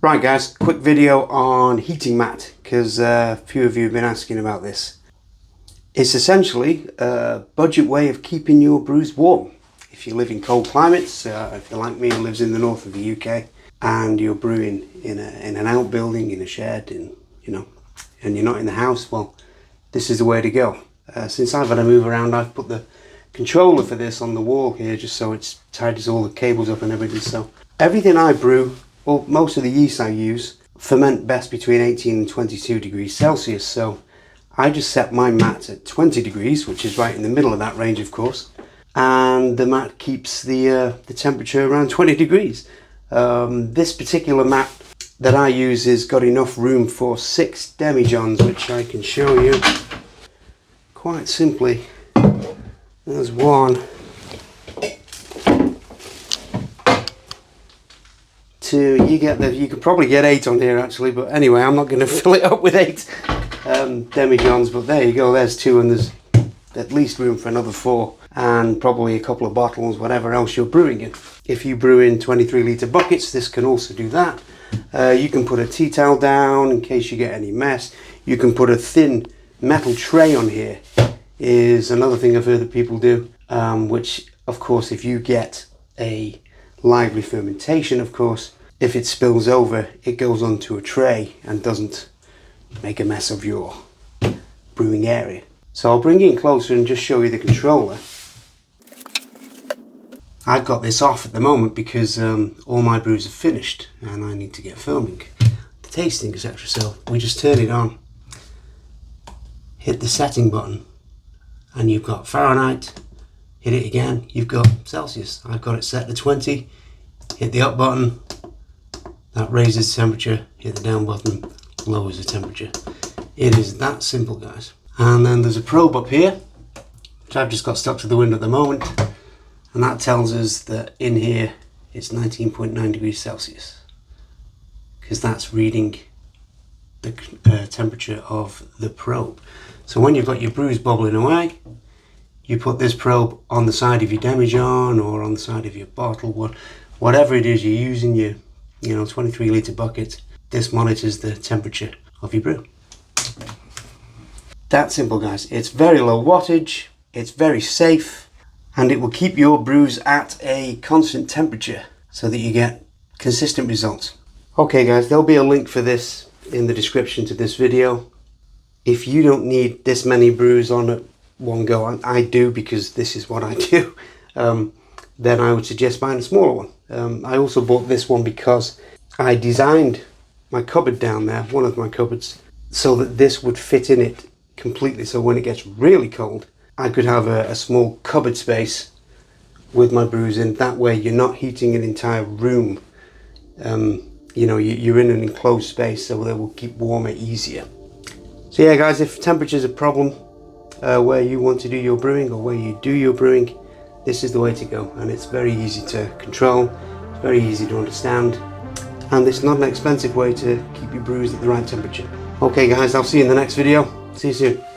Right guys, quick video on heating mat, because a few of you have been asking about this. It's essentially a budget way of keeping your brews warm. If you live in cold climates, if you're like me who lives in the north of the UK, and you're brewing in an outbuilding, in a shed, and you're not in the house, well, this is the way to go. Since I've had to move around, I've put the controller for this on the wall here, just so it tidies all the cables up and everything. So everything I brew, well, most of the yeast I use, ferment best between 18 and 22 degrees Celsius. So I just set my mat at 20 degrees, which is right in the middle of that range, of course. And the mat keeps the temperature around 20 degrees. This particular mat that I use has got enough room for 6 demijohns, which I can show you quite simply. There's one, 2, you could probably get 8 on here actually, but anyway, I'm not going to fill it up with 8 demijohns, but there you go, there's 2, and there's at least room for another 4, and probably a couple of bottles, whatever else you're brewing in. If you brew in 23 litre buckets, this can also do that. You can put a tea towel down in case you get any mess. You can put a thin metal tray on here, is another thing I've heard that people do, which of course if you get a lively fermentation, of course, if it spills over, it goes onto a tray and doesn't make a mess of your brewing area. So I'll bring you in closer and just show you the controller. I've got this off at the moment because all my brews are finished and I need to get filming the tasting, etc. So we just turn it on, hit the setting button, and you've got Fahrenheit. Hit it again, you've got Celsius. I've got it set to 20. Hit the up button, that raises the temperature. Hit the down button, lowers the temperature. It is that simple, guys. And then there's a probe up here, which I've just got stuck to the window at the moment, and that tells us that in here it's 19.9 degrees Celsius, because that's reading the temperature of the probe. So when you've got your brews bubbling away, you put this probe on the side of your demijohn or on the side of your bottle, whatever it is you're using, your 23 litre bucket. This monitors the temperature of your brew. That simple, guys. It's very low wattage, it's very safe, and it will keep your brews at a constant temperature so that you get consistent results. Okay guys, there'll be a link for this in the description to this video. If you don't need this many brews on at one go, and I do because this is what I do, then I would suggest buying a smaller one. I also bought this one because I designed my cupboard down there, one of my cupboards, so that this would fit in it completely. So when it gets really cold, I could have a small cupboard space with my brews in. That way you're not heating an entire room. You're in an enclosed space, so they will keep warmer easier. So yeah guys, if temperature is a problem where you want to do your brewing or where you do your brewing, this is the way to go, and it's very easy to control, it's very easy to understand, and it's not an expensive way to keep your brews at the right temperature. Okay guys, I'll see you in the next video. See you soon.